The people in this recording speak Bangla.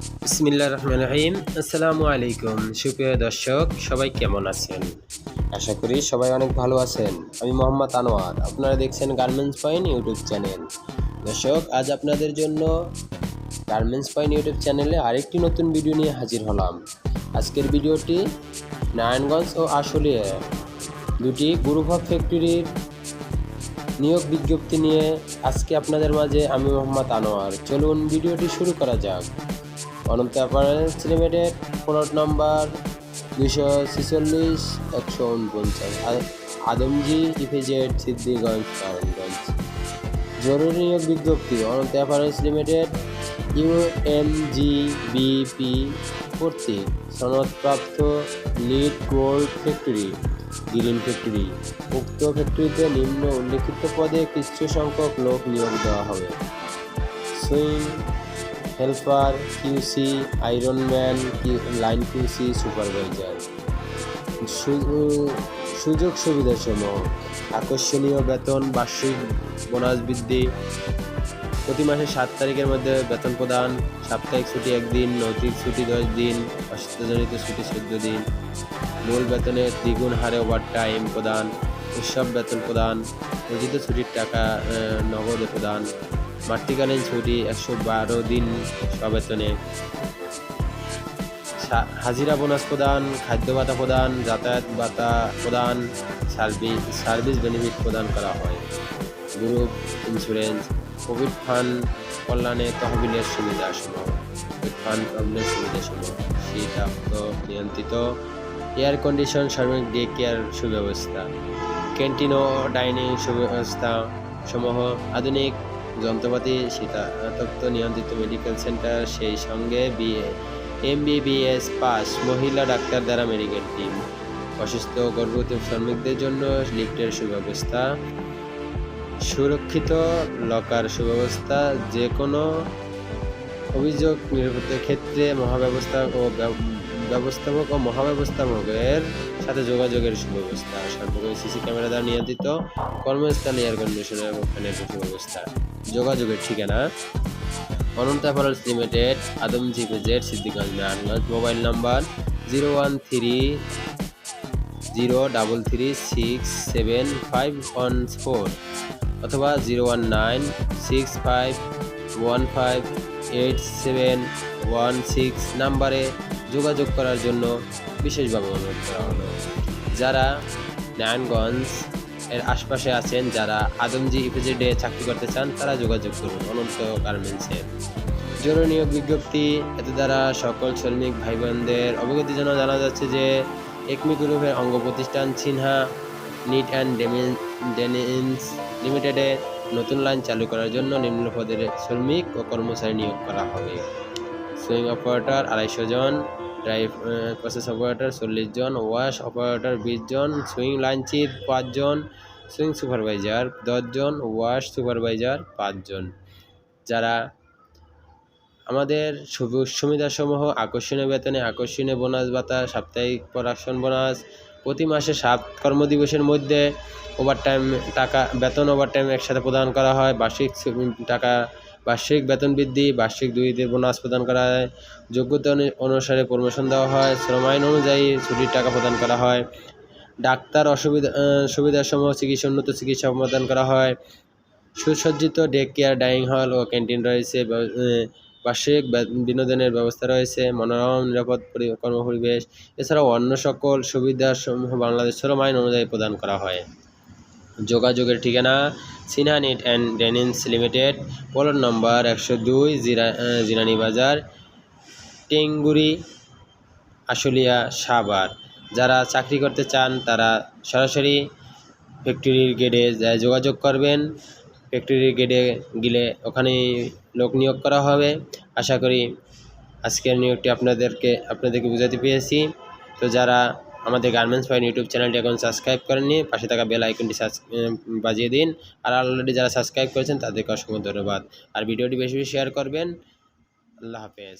বিসমিল্লাহির রহমানির রহিম। আসসালামু আলাইকুম। সুপ্রিয় দর্শক, সবাই কেমন আছেন? আশা করি সবাই অনেক ভালো আছেন। আমি মোহাম্মদ আনোয়ার, আপনারা দেখছেন গার্মেন্টস পয়েন্ট ইউটিউব চ্যানেল। দর্শক, আজ আপনাদের জন্য গার্মেন্টস পয়েন্ট ইউটিউব চ্যানেলে আরেকটি নতুন ভিডিও নিয়ে হাজির হলাম। আজকের ভিডিওটি নারায়ণগঞ্জ ও আশুলিয়া দুটি গ্রুপ অফ ফ্যাক্টরির নিয়োগ বিজ্ঞপ্তি নিয়ে আজকে আপনাদের মাঝে আমি মোহাম্মদ আনোয়ার। চলুন ভিডিওটি শুরু করা যাক। Ananta apparels limited, plot number 246-149, Adamjee EPZ, Siddhirganj, Narayanganj. জরুরি নিয়োগ বিজ্ঞপ্তি। অনন্ত অ্যাপারেলস লিমিটেড UMGBP কর্তৃক সনদপ্রাপ্ত LEED gold factory, green factory. উক্ত ফ্যাক্টরিতে নিম্ন উল্লেখিত পদে কিছু সংখ্যক লোক নিয়োগ দেওয়া হবে: sewing helper, QC, ironman, line QC, supervisor. সুযোগ সুবিধাসমূহ: আকর্ষণীয় বেতন, বার্ষিক বোনাস বৃদ্ধি, প্রতি মাসে 7 তারিখের মধ্যে বেতন প্রদান, সাপ্তাহিক ছুটি 1 দিন, নৈতিক ছুটি 10 দিন, অসুস্থজনিত ছুটি 14 দিন, মূল বেতনের দ্বিগুণ হারে ওভারটাইম প্রদান, উৎসব বেতন প্রদান, অর্জিত ছুটির টাকা নগদে প্রদান, মাতৃকালীন ছুটি 112 দিন সবেতনে, হাজিরা বোনাস প্রদান, খাদ্য ভাতা প্রদান, যাতায়াত ভাতা প্রদান, সার্ভিস বেনিফিট প্রদান করা হয়। গ্রুপ ইন্স্যুরেন্স, কোভিড ফান্ড কল্যাণে তহবিলের সুবিধাসমূহ, শীতাক্ত নিয়ন্ত্রিত এয়ার কন্ডিশন শ্রমিক ডে কেয়ার সুব্যবস্থা, ক্যান্টিন ও ডাইনিং সুব্যবস্থা সমূহ, আধুনিক যন্ত্রপাতি, শীতাতপ্ত নিয়ন্ত্রিত মেডিকেল সেন্টার, সেই সঙ্গে MBBS পাস মহিলা ডাক্তার দ্বারা মেডিকেল টিম, অসুস্থ গর্ভবতী শ্রমিকদের জন্য লিফটের সুব্যবস্থা, সুরক্ষিত লকার সুব্যবস্থা, যে কোনো অভিযোগ নিরাপত্তার ক্ষেত্রে ব্যবস্থাপক ও মহাব্যবস্থাপকের সাথে যোগাযোগের সুব্যবস্থা, সর্বোপরি সিসি ক্যামেরা দ্বারা নিয়ন্ত্রিত কর্মস্থলে এয়ার কন্ডিশনার এবং ফ্যানের সুব্যবস্থা। যোগাযোগের ঠিকানা: Ananta apparels limited, Adamjee EPZ, Siddhirganj, Narayanganj. Mobile number 01303367514 অথবা 01965158716 নাম্বারে যোগাযোগ করার জন্য বিশেষভাবে অনুরোধ করা হলো। যারা নারায়ণগঞ্জ এর আশপাশে আছেন, যারা আদমজি ইপিজেডে চাকরি করতে চান, তারা যোগাযোগ করুন অনন্ত গার্মেন্টসের। জরুরি নিয়োগ বিজ্ঞপ্তি। এত দ্বারা সকল শ্রমিক ভাই বোনদের অবগতির জন্য জানা যাচ্ছে যে একমি গ্রুপের অঙ্গ প্রতিষ্ঠান সিনহা নিট অ্যান্ড ডেনিমস লিমিটেডে নতুন লাইন চালু করার জন্য নিম্ন পদের শ্রমিক ও কর্মচারী নিয়োগ করা হবে: সুইং অপারেটর 250 জন, ড্রাইভ প্রসেস অপারেটর 40 জন, ওয়াশ অপারেটর 20 জন, সুইং লাইন চিফ 5 জন, সুইং সুপারভাইজার 10 জন, ওয়াশ সুপারভাইজার 5 জন। যারা আমাদের সুবিধাসমূহ: আকর্ষণীয় বেতনে আকর্ষণীয় বোনাস ভাতা, সাপ্তাহিক প্রোডাকশন বোনাস, প্রতি মাসে 7 কর্মদিবসের মধ্যে ওভারটাইম টাকা বেতন ওভারটাইম একসাথে প্রদান করা হয়, বার্ষিক বেতন বৃদ্ধি, বার্ষিক 2 ঈদের বোনাস প্রদান করা হয়, যোগ্যতা অনুসারে প্রমোশন দেওয়া হয়, শ্রম আইন অনুযায়ী ছুটির টাকা প্রদান করা হয়, ডাক্তার সুবিধাসমূহ: উন্নত চিকিৎসা প্রদান করা হয়, সুসজ্জিত ডে কেয়ার, ডাইনিং হল ও ক্যান্টিন রয়েছে, বার্ষিক বিনোদনের ব্যবস্থা রয়েছে, মনোরম নিরাপদ কর্মপরিবেশ। এছাড়াও অন্য সকল সুবিধাসমূহ বাংলাদেশ শ্রম আইন অনুযায়ী প্রদান করা হয়। যোগাযোগের ঠিকানা: Sinha neat and denims limited, plot নম্বর 102, জিরানি বাজার, টেঙ্গুরি, আশুলিয়া, সাভার। যারা চাকরি করতে চান, তারা সরাসরি ফ্যাক্টরির গেটে যোগাযোগ করবেন। ফ্যাক্টরির গেটে গেলে ওখানে লোক নিয়োগ করা হবে। আশা করি আজকের নিয়োগটি আপনাদেরকে বোঝাতে পেরেছি। তো যারা আমাদের গার্মেন্টস পয়েন্ট ইউটিউব চ্যানেলটি এখন সাবস্ক্রাইব করেননি, পাশে থাকা বেল আইকনটি বাজিয়ে দিন। আর অলরেডি যারা সাবস্ক্রাইব করেছেন, তাদেরকে অসংখ্য ধন্যবাদ। আর ভিডিওটি বেশি বেশি শেয়ার করবেন। আল্লাহ হাফেজ।